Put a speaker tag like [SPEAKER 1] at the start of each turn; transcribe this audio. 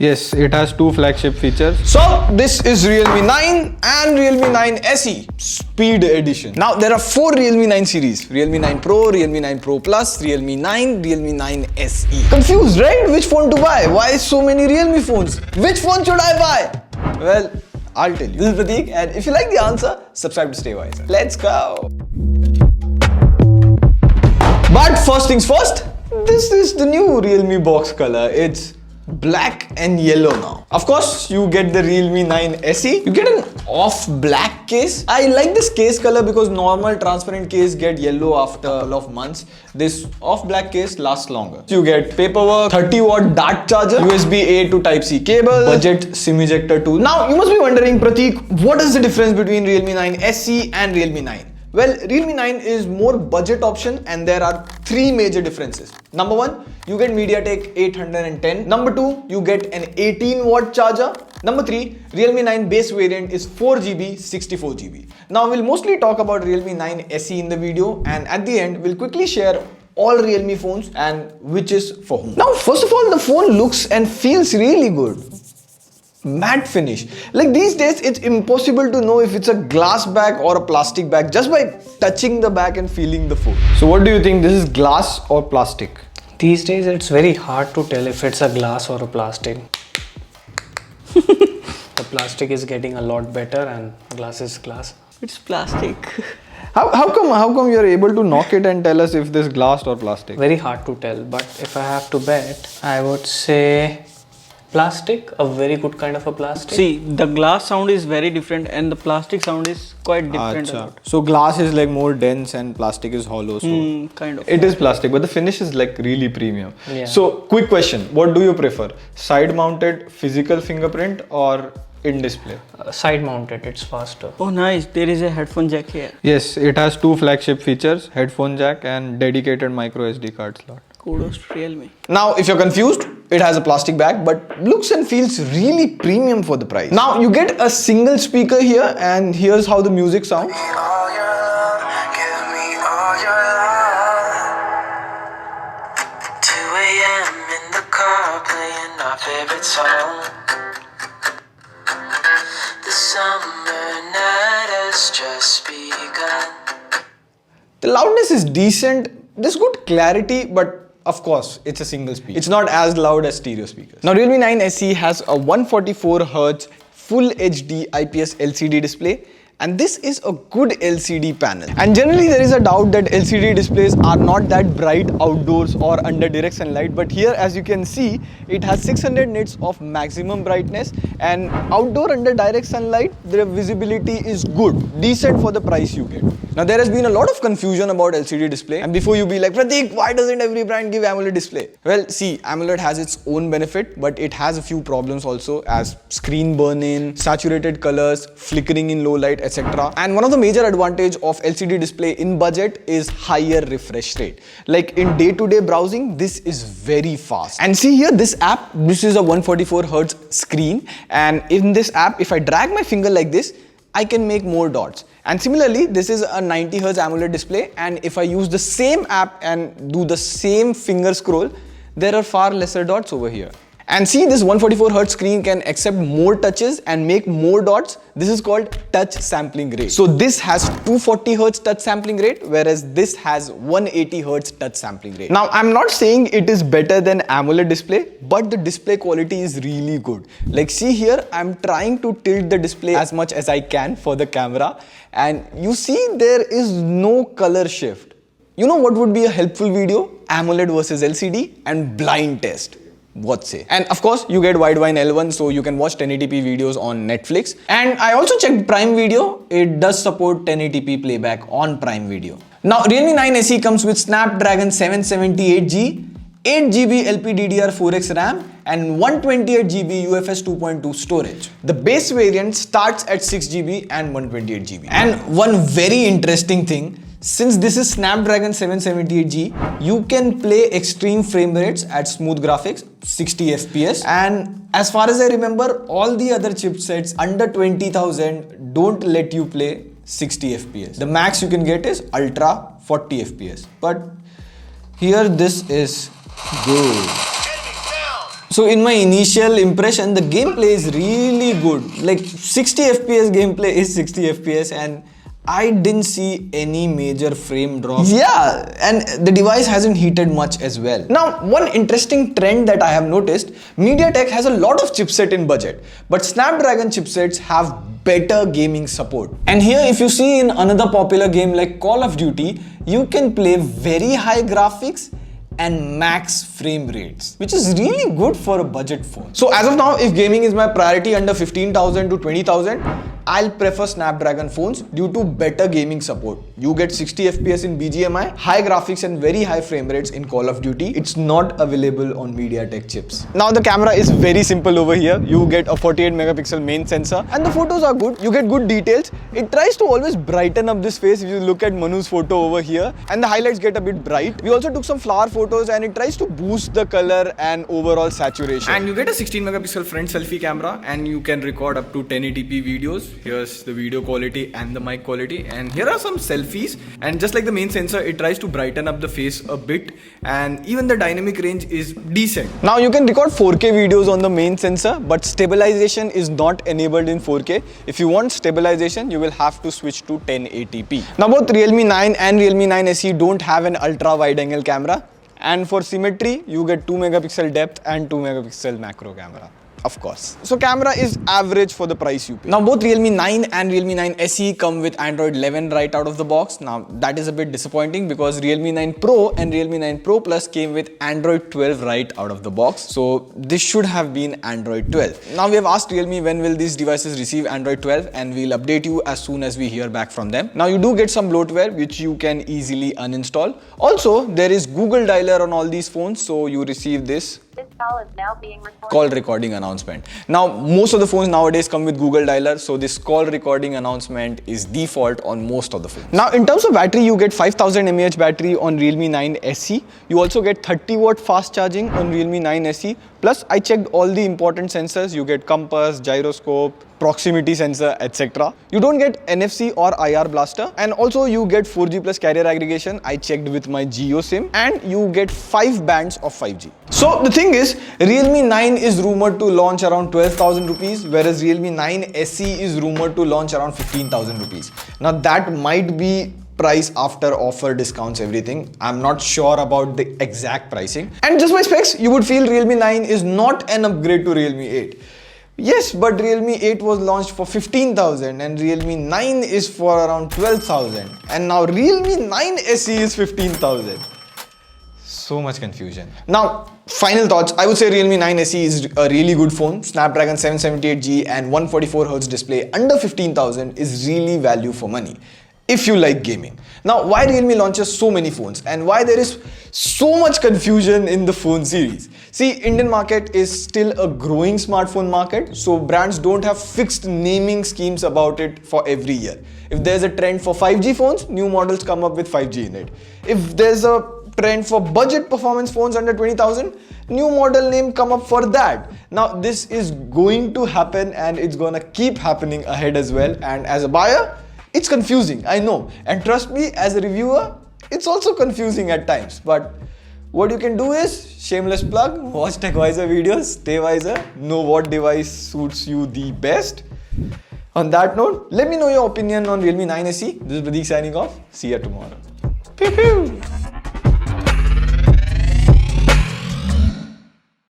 [SPEAKER 1] Yes, it has two flagship features.
[SPEAKER 2] So this is Realme 9 and Realme 9 SE Speed Edition. Now there are 4 Realme 9 series: Realme 9 Pro, Realme 9 Pro Plus, Realme 9, Realme 9 SE. Confused, right? Which phone to buy? Why so many Realme phones? Which phone should I buy? Well, I'll tell you. This is Prateek, and if you like the answer, subscribe to TechWiser. Let's go. But first things first, this is the new Realme box color. It's black and yellow now. Of course, you get the Realme 9 SE. You get an off black case. I like this case color because normal transparent case get yellow after a couple of months. This off black case lasts longer. You get paperwork, 30-watt dart charger, USB-A to Type-C cable, budget SIM ejector tool. Now you must be wondering, Prateek, what is the difference between Realme 9 SE and Realme 9? Well, Realme 9 is more budget option and there are 3 major differences. Number 1, you get MediaTek 810. Number 2, you get an 18-watt charger. Number 3, Realme 9 base variant is 4GB, 64GB. Now we'll mostly talk about Realme 9 SE in the video, and at the end we'll quickly share all Realme phones and which is for whom. Now first of all, the phone looks and feels really good. Matte finish. Like these days, it's impossible to know if it's a glass bag or a plastic bag just by touching the bag and feeling the phone.
[SPEAKER 1] So what do you think? This is glass or plastic?
[SPEAKER 3] These days, it's very hard to tell if it's a glass or a plastic. The plastic is getting a lot better and glass is glass.
[SPEAKER 4] It's plastic.
[SPEAKER 1] How come you're able to knock it and tell us if this is glass or plastic?
[SPEAKER 3] Very hard to tell, but if I have to bet, I would say plastic, a very good kind of a plastic.
[SPEAKER 4] See, the glass sound is very different and the plastic sound is quite different.
[SPEAKER 1] Achha. So glass is like more dense and plastic is hollow. So
[SPEAKER 4] Kind of.
[SPEAKER 1] it is plastic, but the finish is like really premium.
[SPEAKER 3] Yeah.
[SPEAKER 1] So quick question, what do you prefer? Side mounted physical fingerprint or in display?
[SPEAKER 3] Side mounted, it's faster.
[SPEAKER 4] Oh nice, there is a headphone jack here.
[SPEAKER 1] Yes, it has 2 flagship features, headphone jack and dedicated micro SD card slot.
[SPEAKER 4] Kudos to Realme.
[SPEAKER 2] Now, if you're confused, it has a plastic bag but looks and feels really premium for the price. Now, you get a single speaker here and here's how the music sounds.
[SPEAKER 5] 2 a.m. in the car playing our favorite song. The summer night has just begun.
[SPEAKER 2] The loudness is decent, there's good clarity, but of course, it's a single speaker. It's not as loud as stereo speakers. Now, Realme 9 SE has a 144Hz Full HD IPS LCD display, and this is a good LCD panel. And generally there is a doubt that LCD displays are not that bright outdoors or under direct sunlight, but here as you can see, it has 600 nits of maximum brightness, and outdoor under direct sunlight, the visibility is good, decent for the price you get. Now there has been a lot of confusion about LCD display, and before you be like, Prateek, why doesn't every brand give AMOLED display? Well, see, AMOLED has its own benefit, but it has a few problems also, as screen burn-in, saturated colors, flickering in low light, etc. And one of the major advantage of LCD display in budget is higher refresh rate. Like in day-to-day browsing, this is very fast. And see here, this app, this is a 144Hz screen, and in this app, if I drag my finger like this, I can make more dots. And similarly, this is a 90Hz AMOLED display, and if I use the same app and do the same finger scroll, there are far lesser dots over here. And see, this 144Hz screen can accept more touches and make more dots. This is called touch sampling rate. So this has 240Hz touch sampling rate, whereas this has 180Hz touch sampling rate. Now, I'm not saying it is better than AMOLED display, but the display quality is really good. Like see here, I'm trying to tilt the display as much as I can for the camera, and you see there is no color shift. You know what would be a helpful video? AMOLED versus LCD and blind test. What say? And of course, you get wideband L1, so you can watch 1080p videos on Netflix. And I also checked Prime Video. It does support 1080p playback on Prime Video. Now, Realme 9 SE comes with Snapdragon 778G, 8GB LPDDR4X RAM, and 128GB UFS 2.2 storage. The base variant starts at 6GB and 128GB. And one very interesting thing, since this is Snapdragon 778G, you can play extreme frame rates at smooth graphics, 60 FPS. And as far as I remember, all the other chipsets under 20,000 don't let you play 60 FPS. The max you can get is Ultra 40 FPS. But here this is good. So in my initial impression, the gameplay is really good. Like 60 FPS gameplay is 60 FPS and I didn't see any major frame drop. Yeah, and the device hasn't heated much as well. Now, one interesting trend that I have noticed, MediaTek has a lot of chipset in budget, but Snapdragon chipsets have better gaming support. And here if you see in another popular game like Call of Duty, you can play very high graphics and max frame rates, which is really good for a budget phone. So as of now, if gaming is my priority under 15,000 to 20,000, I'll prefer Snapdragon phones due to better gaming support. You get 60 FPS in BGMI, high graphics and very high frame rates in Call of Duty. It's not available on MediaTek chips. Now the camera is very simple over here. You get a 48 megapixel main sensor and the photos are good. You get good details. It tries to always brighten up this face. If you look at Manu's photo over here and the highlights get a bit bright. We also took some flower photos and it tries to boost the color and overall saturation. And you get a 16 megapixel front selfie camera and you can record up to 1080p videos. Here's the video quality and the mic quality, and here are some selfies. And just like the main sensor, it tries to brighten up the face a bit, and even the dynamic range is decent. Now you can record 4K videos on the main sensor, but stabilization is not enabled in 4K. If you want stabilization, you will have to switch to 1080p. Now both Realme 9 and Realme 9 SE don't have an ultra wide angle camera, and for symmetry, you get 2 megapixel depth and 2 megapixel macro camera. Of course. So camera is average for the price you pay. Now both Realme 9 and Realme 9 SE come with Android 11 right out of the box. Now that is a bit disappointing because Realme 9 Pro and Realme 9 Pro Plus came with Android 12 right out of the box. So this should have been Android 12. Now we have asked Realme when will these devices receive Android 12, and we'll update you as soon as we hear back from them. Now you do get some bloatware which you can easily uninstall. Also there is Google Dialer on all these phones, so you receive this.
[SPEAKER 6] This call is now being recorded.
[SPEAKER 2] Call recording announcement. Now most of the phones nowadays come with Google Dialer, so this call recording announcement is default on most of the phones. Now in terms of battery, you get 5000 mAh battery on Realme 9 SE. You also get 30 watt fast charging on Realme 9 SE. Plus I checked all the important sensors. You get compass, gyroscope, proximity sensor, etc. You don't get NFC or IR blaster, and also you get 4G plus carrier aggregation. I checked with my Jio SIM, and you get 5 bands of 5G. So the thing is, Realme 9 is rumored to launch around 12,000 rupees, whereas Realme 9 SE is rumored to launch around 15,000 rupees. Now that might be price after offer, discounts, everything. I'm not sure about the exact pricing. And just by specs, you would feel Realme 9 is not an upgrade to Realme 8. Yes, but Realme 8 was launched for 15,000 and Realme 9 is for around 12,000. And now Realme 9 SE is 15,000. So much confusion. Now, final thoughts. I would say Realme 9 SE is a really good phone. Snapdragon 778G and 144Hz display under 15,000 is really value for money if you like gaming. Now, why Realme launches so many phones and why there is so much confusion in the phone series? See, Indian market is still a growing smartphone market, so brands don't have fixed naming schemes about it for every year. If there's a trend for 5G phones, new models come up with 5G in it. If there's a trend for budget performance phones under 20,000, new model name come up for that. Now this is going to happen and it's gonna keep happening ahead as well, and as a buyer, it's confusing, I know, and trust me, as a reviewer, it's also confusing at times. But what you can do is, shameless plug, watch TechWiser videos, stay wiser, know what device suits you the best. On that note, let me know your opinion on Realme 9 SE. This is Pradeep signing off. See you tomorrow. Pew pew!